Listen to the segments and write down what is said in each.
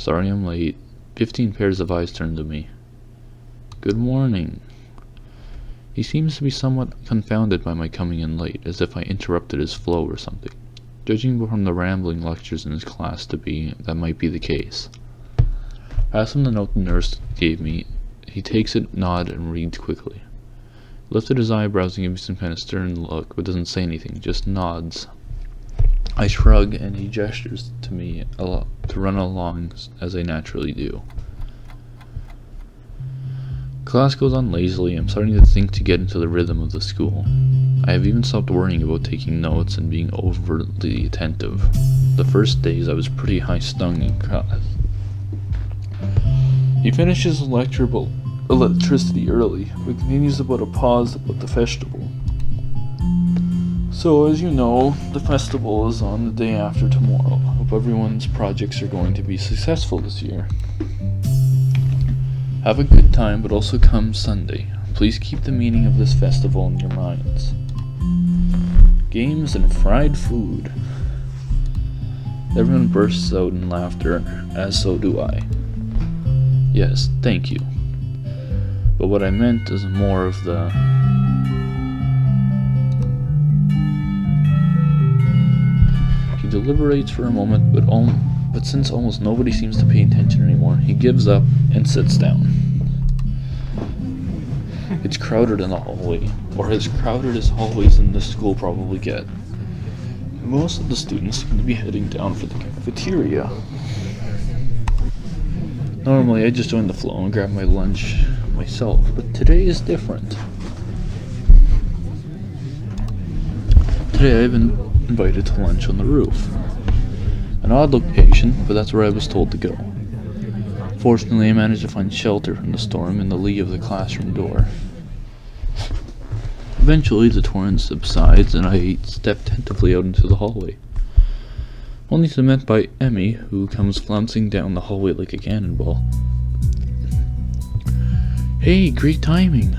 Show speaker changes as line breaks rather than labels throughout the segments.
Sorry I'm late. 15 pairs of eyes turned to me. Good morning. He seems to be somewhat confounded by my coming in late, as if I interrupted his flow or something. Judging from the rambling lectures in his class that might be the case. Pass him the note the nurse gave me. He takes it, nods, and reads quickly. Lifted his eyebrows and gives me some kind of stern look, but doesn't say anything, just nods. I shrug, and he gestures to me to run along as I naturally do. Class goes on lazily. I'm starting to think to get into the rhythm of the school. I have even stopped worrying about taking notes and being overly attentive. The first days I was pretty high-strung in class. He finishes the lecture about electricity early, but continues about a pause about the festival. So, as you know, the festival is on the day after tomorrow. Hope everyone's projects are going to be successful this year. Have a good time, but also come Sunday. Please keep the meaning of this festival in your minds. Games and fried food. Everyone bursts out in laughter, as so do I. Yes, thank you. But what I meant is more of the... He deliberates for a moment, but since almost nobody seems to pay attention anymore, he gives up and sits down. It's crowded in the hallway, or as crowded as hallways in this school probably get. Most of the students seem to be heading down for the cafeteria. Normally I just join the flow and grab my lunch myself, but today is different. Today I've been invited to lunch on the roof. An odd location, but that's where I was told to go. Fortunately, I managed to find shelter from the storm in the lee of the classroom door. Eventually, the torrent subsides, and I step tentatively out into the hallway. Only to be met by Emmy, who comes flouncing down the hallway like a cannonball. Hey, great timing!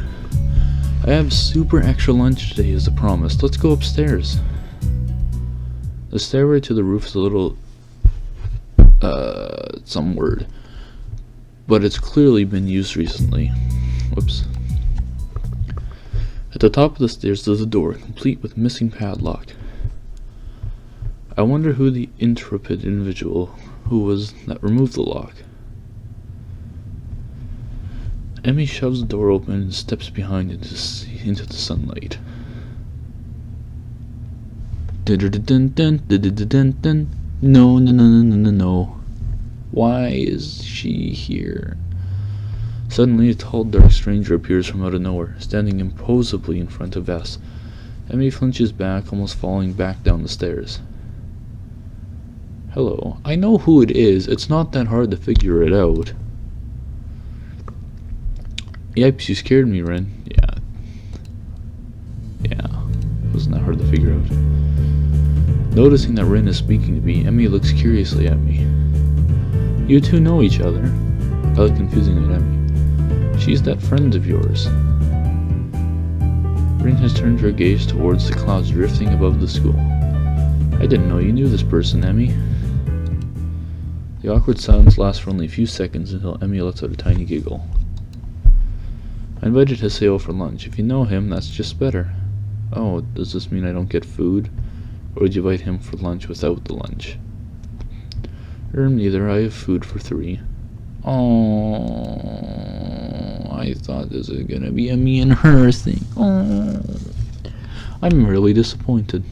I have super extra lunch today as promised. Let's go upstairs. The stairway to the roof is a little... some word. But it's clearly been used recently. Whoops. At the top of the stairs is a door, complete with missing padlock. I wonder who the intrepid individual who was that removed the lock. Emmy shoves the door open and steps behind into the sunlight. No. Why is she here? Suddenly, a tall, dark stranger appears from out of nowhere, standing imposingly in front of us. Emmy flinches back, almost falling back down the stairs. Hello. I know who it is. It's not that hard to figure it out. Yipes, you scared me, Ren. Yeah. It wasn't that hard to figure out. Noticing that Ren is speaking to me, Emmy looks curiously at me. You two know each other? I look confusingly at Emmy. She's that friend of yours. Ren has turned her gaze towards the clouds drifting above the school. I didn't know you knew this person, Emmy. The awkward silence lasts for only a few seconds until Emmy lets out a tiny giggle. I invited Haseo for lunch. If you know him, that's just better. Oh, does this mean I don't get food? Or would you invite him for lunch without the lunch? Neither. I have food for 3. Oh, I thought this was gonna be a me and her thing. Oh, I'm really disappointed.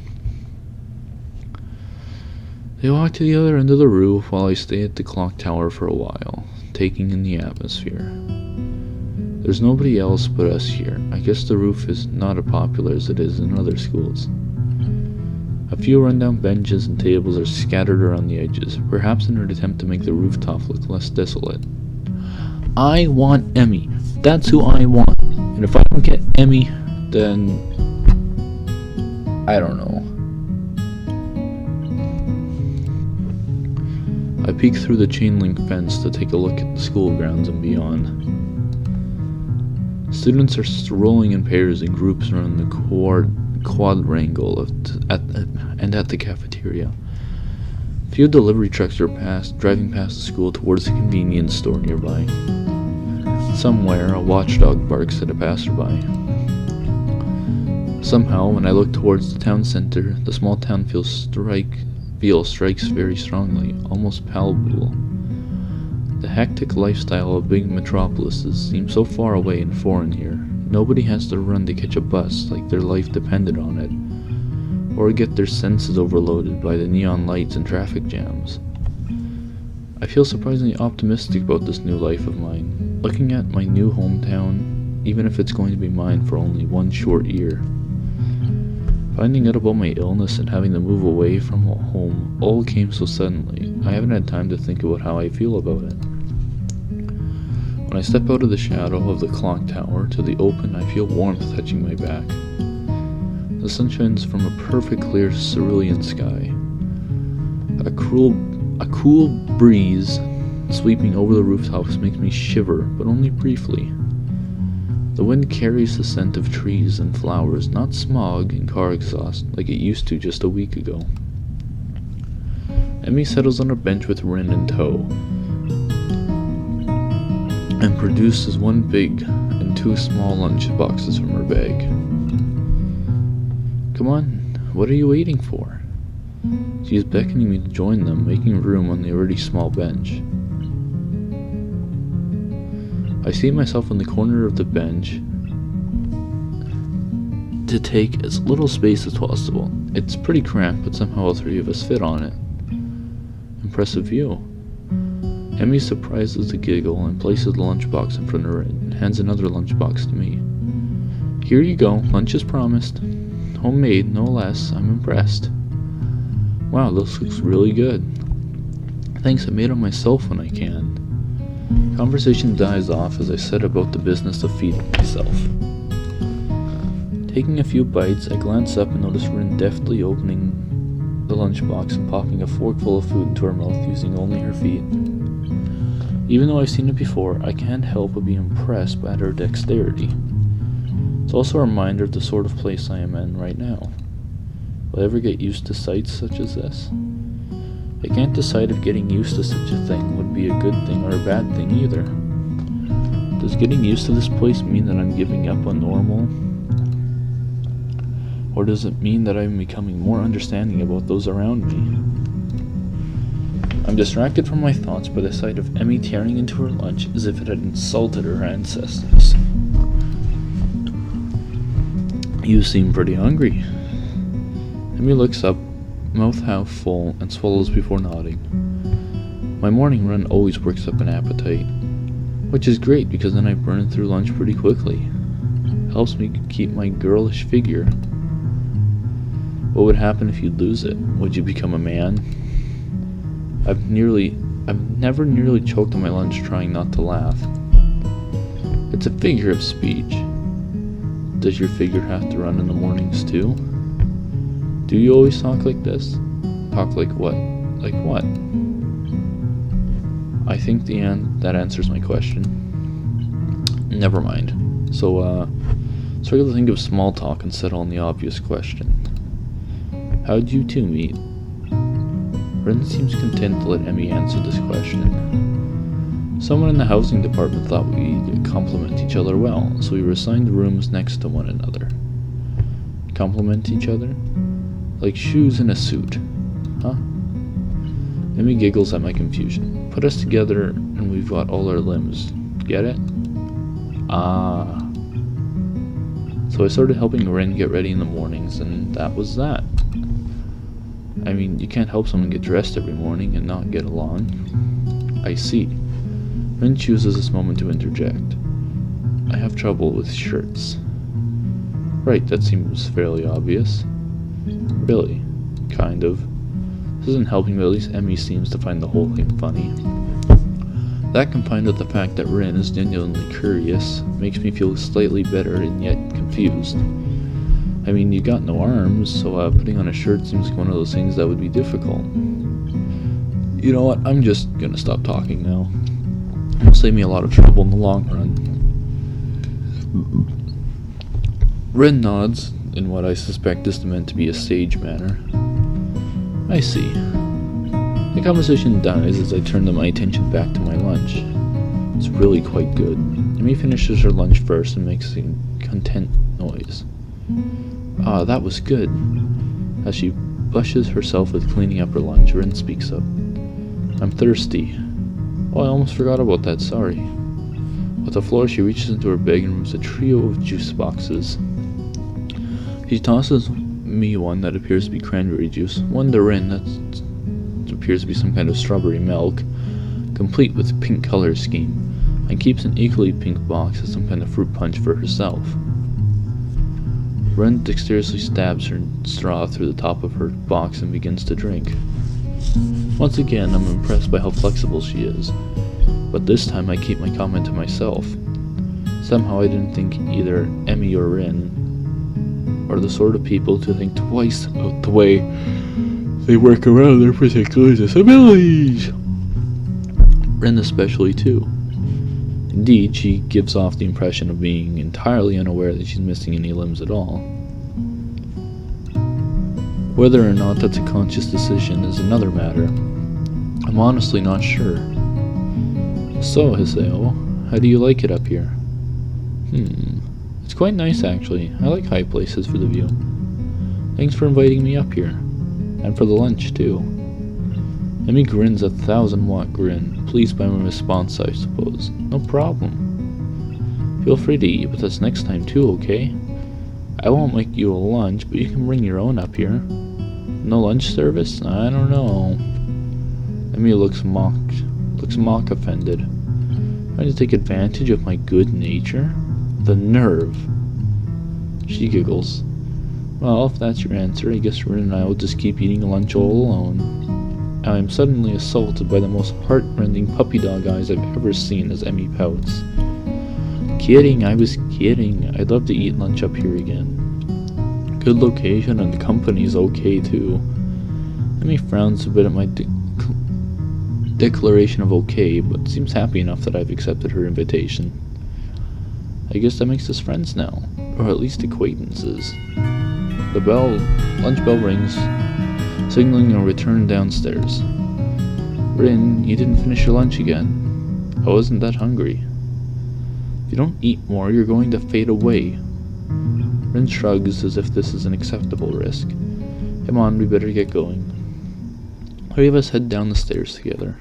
They walk to the other end of the roof while I stay at the clock tower for a while, taking in the atmosphere. There's nobody else but us here. I guess the roof is not as popular as it is in other schools. A few rundown benches and tables are scattered around the edges, perhaps in an attempt to make the rooftop look less desolate. I want Emmy. That's who I want. And if I don't get Emmy, then... I don't know. I peek through the chain link fence to take a look at the school grounds and beyond. Students are strolling in pairs and groups around the quadrangle at the cafeteria. Few delivery trucks are driving past the school towards the convenience store nearby. Somewhere, a watchdog barks at a passerby. Somehow, when I look towards the town center, the small town feel strikes very strongly, almost palpable. The hectic lifestyle of big metropolises seems so far away and foreign here. Nobody has to run to catch a bus like their life depended on it, or get their senses overloaded by the neon lights and traffic jams. I feel surprisingly optimistic about this new life of mine, looking at my new hometown, even if it's going to be mine for only one short year. Finding out about my illness and having to move away from home all came so suddenly, I haven't had time to think about how I feel about it. When I step out of the shadow of the clock tower to the open, I feel warmth touching my back. The sun shines from a perfect clear cerulean sky. A cool breeze sweeping over the rooftops makes me shiver, but only briefly. The wind carries the scent of trees and flowers, not smog and car exhaust like it used to just a week ago. Emmy settles on a bench with Rin in tow and produces one big and two small lunch boxes from her bag. Come on, what are you waiting for? She is beckoning me to join them, making room on the already small bench. I seat myself on the corner of the bench to take as little space as possible. It's pretty cramped, but somehow all three of us fit on it. Impressive view. Emmy surprises a giggle and places the lunchbox in front of her and hands another lunchbox to me. Here you go, lunch is promised. Homemade, no less. I'm impressed. Wow, this looks really good. Thanks, I made it myself when I can. Conversation dies off as I set about the business of feeding myself. Taking a few bites, I glance up and notice Rin deftly opening the lunchbox and popping a forkful of food into her mouth using only her feet. Even though I've seen it before, I can't help but be impressed by her dexterity. It's also a reminder of the sort of place I am in right now. Will I ever get used to sights such as this? I can't decide if getting used to such a thing would be a good thing or a bad thing either. Does getting used to this place mean that I'm giving up on normal? Or does it mean that I'm becoming more understanding about those around me? I'm distracted from my thoughts by the sight of Emmy tearing into her lunch as if it had insulted her ancestors. You seem pretty hungry. Emmy looks up, mouth half full, and swallows before nodding. My morning run always works up an appetite, which is great because then I burn through lunch pretty quickly. Helps me keep my girlish figure. What would happen if you'd lose it? Would you become a man? I've never nearly choked on my lunch trying not to laugh. It's a figure of speech. Does your figure have to run in the mornings too? Do you always talk like this? Talk like what? Like what? I think that answers my question. Never mind. So start to think of small talk and settle on the obvious question. How'd you two meet? Ren seems content to let Emmy answer this question. Someone in the housing department thought we'd complement each other well, so we were assigned rooms next to one another. Complement each other? Like shoes in a suit, huh? Emmy giggles at my confusion. Put us together and we've got all our limbs. Get it? Ah. So I started helping Ren get ready in the mornings, and that was that. I mean, you can't help someone get dressed every morning and not get along. I see. Ren chooses this moment to interject. I have trouble with shirts. Right, that seems fairly obvious. Really? Kind of. This isn't helping, but at least Emmy seems to find the whole thing funny. That combined with the fact that Rin is genuinely curious makes me feel slightly better and yet confused. I mean, you got no arms, so putting on a shirt seems like one of those things that would be difficult. You know what, I'm just gonna stop talking now. It'll save me a lot of trouble in the long run. Rin nods in what I suspect is meant to be a sage manner. I see. The conversation dies as I turn my attention back to my lunch. It's really quite good. Amy finishes her lunch first and makes a content noise. Ah, that was good. As she bushes herself with cleaning up her lunch, Rin speaks up. I'm thirsty. Oh, I almost forgot about that, sorry. With the floor, she reaches into her bag and removes a trio of juice boxes. She tosses me one that appears to be cranberry juice, one to Rin that appears to be some kind of strawberry milk, complete with pink color scheme, and keeps an equally pink box as some kind of fruit punch for herself. Ren dexterously stabs her straw through the top of her box and begins to drink. Once again, I'm impressed by how flexible she is, but this time I keep my comment to myself. Somehow I didn't think either Emmy or Rin are the sort of people to think twice about the way they work around their particular disabilities. Rin especially too. Indeed, she gives off the impression of being entirely unaware that she's missing any limbs at all. Whether or not that's a conscious decision is another matter. I'm honestly not sure. So, Hiseo, how do you like it up here? It's quite nice actually. I like high places for the view. Thanks for inviting me up here. And for the lunch too. Emmy grins a 1,000-watt grin, pleased by my response, I suppose. No problem. Feel free to eat with us next time too, okay? I won't make you a lunch, but you can bring your own up here. No lunch service? I don't know. Emmy looks mock offended. Trying to take advantage of my good nature? The nerve. She giggles. Well, if that's your answer, I guess Rin and I will just keep eating lunch all alone. I am suddenly assaulted by the most heart-rending puppy dog eyes I've ever seen as Emmy pouts. Kidding, I was kidding. I'd love to eat lunch up here again. Good location and the company's okay too. Emmy frowns a bit at my declaration of okay, but seems happy enough that I've accepted her invitation. I guess that makes us friends now, or at least acquaintances. The lunch bell rings, signaling a return downstairs. Rin, you didn't finish your lunch again. I wasn't that hungry. If you don't eat more, you're going to fade away. Rin shrugs as if this is an acceptable risk. Come on, we better get going. 3 of us head down the stairs together.